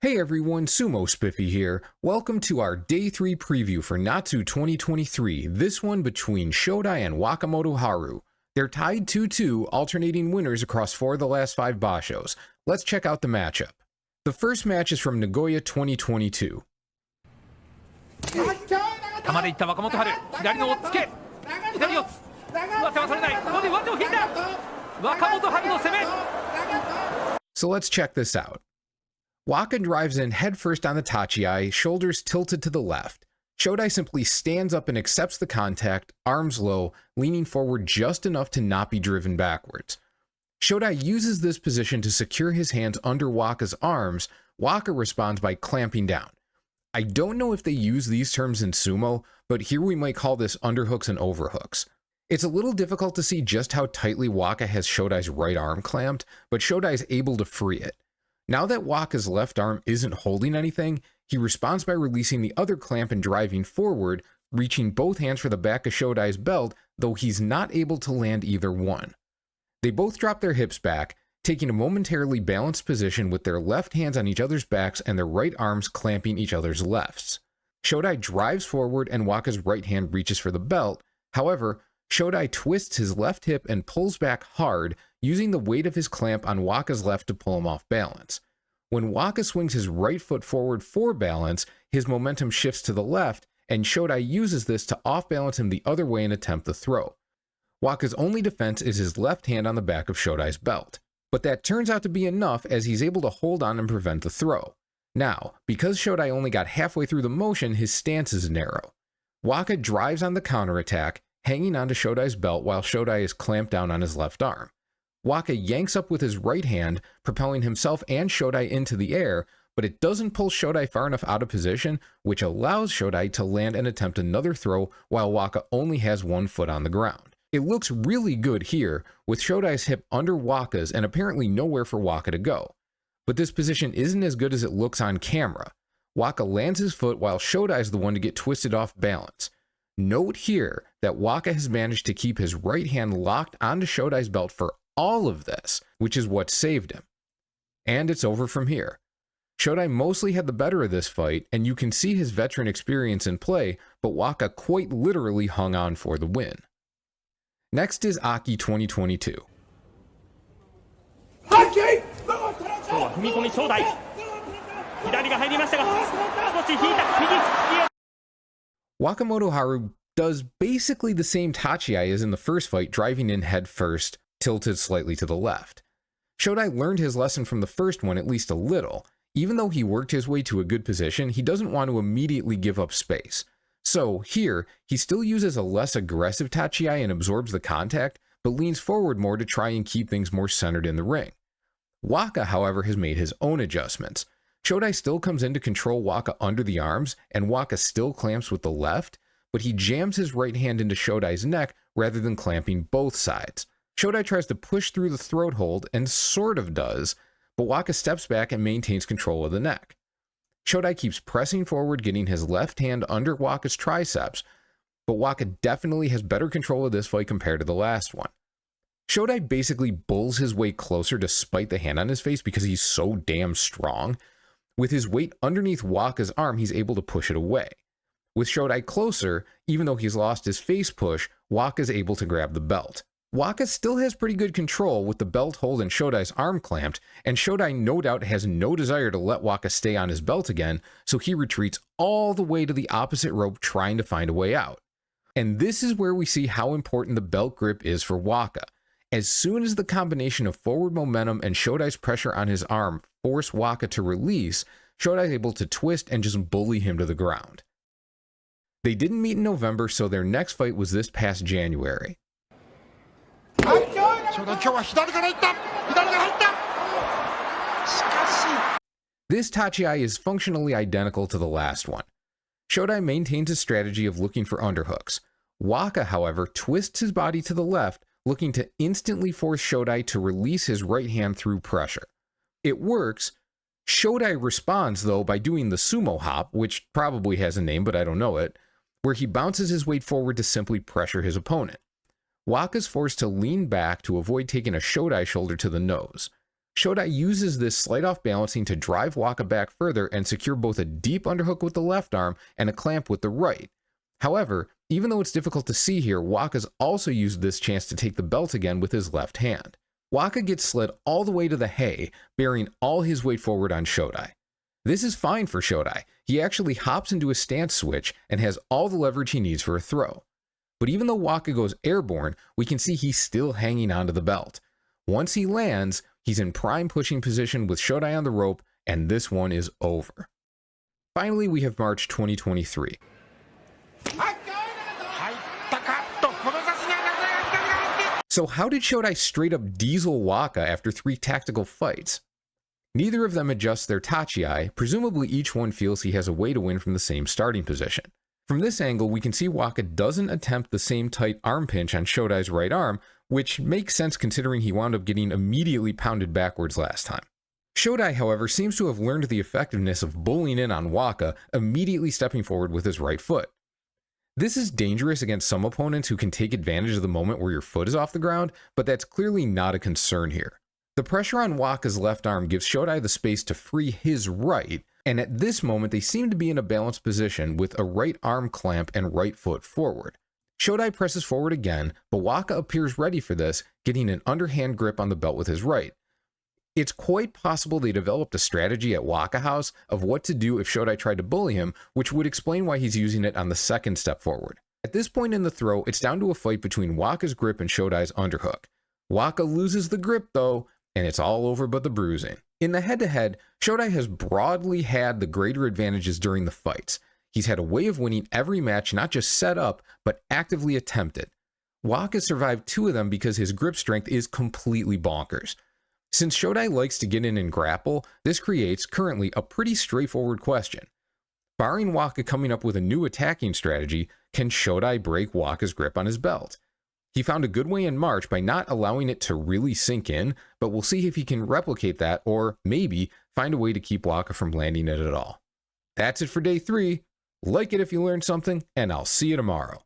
Hey everyone, Sumo Spiffy here. Welcome to our Day 3 preview for Natsu 2023, this one between Shodai and Wakamotoharu. They're tied 2-2, alternating winners across 4 of the last 5 bashos. Let's check out the matchup. The first match is from Nagoya 2022. 玉でいった若元春、左の押っつけ、左四つ、上手は取れない、ここで上手を引いた、若元春の攻め。 So let's check this out. Waka drives in headfirst on the tachiai, shoulders tilted to the left. Shodai simply stands up and accepts the contact, arms low, leaning forward just enough to not be driven backwards. Shodai uses this position to secure his hands under Waka's arms. Waka responds by clamping down. I don't know if they use these terms in sumo, but here we might call this underhooks and overhooks. It's a little difficult to see just how tightly Waka has Shodai's right arm clamped, but Shodai is able to free it. Now that Waka's left arm isn't holding anything, he responds by releasing the other clamp and driving forward, reaching both hands for the back of Shodai's belt, though he's not able to land either one. They both drop their hips back, taking a momentarily balanced position with their left hands on each other's backs and their right arms clamping each other's lefts. Shodai drives forward and Waka's right hand reaches for the belt. However, Shodai twists his left hip and pulls back hard, using the weight of his clamp on Waka's left to pull him off balance. When Waka swings his right foot forward for balance, his momentum shifts to the left, and Shodai uses this to off-balance him the other way and attempt the throw. Waka's only defense is his left hand on the back of Shodai's belt. But that turns out to be enough as he's able to hold on and prevent the throw. Now, because Shodai only got halfway through the motion, his stance is narrow. Waka drives on the counterattack, hanging onto Shodai's belt while Shodai is clamped down on his left arm. Waka yanks up with his right hand, propelling himself and Shodai into the air, but it doesn't pull Shodai far enough out of position, which allows Shodai to land and attempt another throw while Waka only has one foot on the ground. It looks really good here, with Shodai's hip under Waka's and apparently nowhere for Waka to go. But this position isn't as good as it looks on camera. Waka lands his foot while Shodai's the one to get twisted off balance. Note here that Waka has managed to keep his right hand locked onto Shodai's belt for all of this, which is what saved him. And it's over from here. Shodai mostly had the better of this fight, and you can see his veteran experience in play, but Waka quite literally hung on for the win. Next is Aki 2022. Wakamotoharu does basically the same tachiai as in the first fight, driving in head first, tilted slightly to the left. Shodai learned his lesson from the first one at least a little. Even though he worked his way to a good position, he doesn't want to immediately give up space. So here, he still uses a less aggressive tachiai and absorbs the contact, but leans forward more to try and keep things more centered in the ring. Waka, however, has made his own adjustments. Shodai still comes in to control Waka under the arms, and Waka still clamps with the left, but he jams his right hand into Shodai's neck rather than clamping both sides. Shodai tries to push through the throat hold, and sort of does, but Waka steps back and maintains control of the neck. Shodai keeps pressing forward, getting his left hand under Waka's triceps, but Waka definitely has better control of this fight compared to the last one. Shodai basically bulls his way closer despite the hand on his face because he's so damn strong. With his weight underneath Waka's arm, he's able to push it away. With Shodai closer, even though he's lost his face push, Waka's able to grab the belt. Waka still has pretty good control with the belt hold and Shodai's arm clamped, and Shodai no doubt has no desire to let Waka stay on his belt again, so he retreats all the way to the opposite rope trying to find a way out. And this is where we see how important the belt grip is for Waka. As soon as the combination of forward momentum and Shodai's pressure on his arm force Waka to release, Shodai is able to twist and just bully him to the ground. They didn't meet in November, so their next fight was this past January. This tachiai is functionally identical to the last one. Shodai maintains a strategy of looking for underhooks. Waka, however, twists his body to the left, looking to instantly force Shodai to release his right hand through pressure. It works. Shodai responds, though, by doing the sumo hop, which probably has a name, but I don't know it, where he bounces his weight forward to simply pressure his opponent. Waka's forced to lean back to avoid taking a Shodai shoulder to the nose. Shodai uses this slight off balancing to drive Waka back further and secure both a deep underhook with the left arm and a clamp with the right. However, even though it's difficult to see here, Waka's also used this chance to take the belt again with his left hand. Waka gets slid all the way to the hay, bearing all his weight forward on Shodai. This is fine for Shodai. He actually hops into a stance switch and has all the leverage he needs for a throw. But even though Waka goes airborne, we can see he's still hanging onto the belt. Once he lands, he's in prime pushing position with Shodai on the rope, and this one is over. Finally, we have March 2023. So how did Shodai straight up diesel Waka after 3 tactical fights? Neither of them adjusts their tachi, presumably each one feels he has a way to win from the same starting position. From this angle, we can see Waka doesn't attempt the same tight arm pinch on Shodai's right arm, which makes sense considering he wound up getting immediately pounded backwards last time. Shodai, however, seems to have learned the effectiveness of bullying in on Waka, immediately stepping forward with his right foot. This is dangerous against some opponents who can take advantage of the moment where your foot is off the ground, but that's clearly not a concern here. The pressure on Waka's left arm gives Shodai the space to free his right, and at this moment they seem to be in a balanced position with a right arm clamp and right foot forward. Shodai presses forward again, but Waka appears ready for this, getting an underhand grip on the belt with his right. It's quite possible they developed a strategy at Waka House of what to do if Shodai tried to bully him, which would explain why he's using it on the second step forward. At this point in the throw, it's down to a fight between Waka's grip and Shodai's underhook. Waka loses the grip though, and it's all over but the bruising. In the head-to-head, Shodai has broadly had the greater advantages during the fights. He's had a way of winning every match, not just set up, but actively attempted. Waka survived 2 of them because his grip strength is completely bonkers. Since Shodai likes to get in and grapple, this creates, currently, a pretty straightforward question. Barring Waka coming up with a new attacking strategy, can Shodai break Waka's grip on his belt? He found a good way in March by not allowing it to really sink in, but we'll see if he can replicate that or, maybe, find a way to keep Waka from landing it at all. That's it for day 3. Like it if you learned something, and I'll see you tomorrow.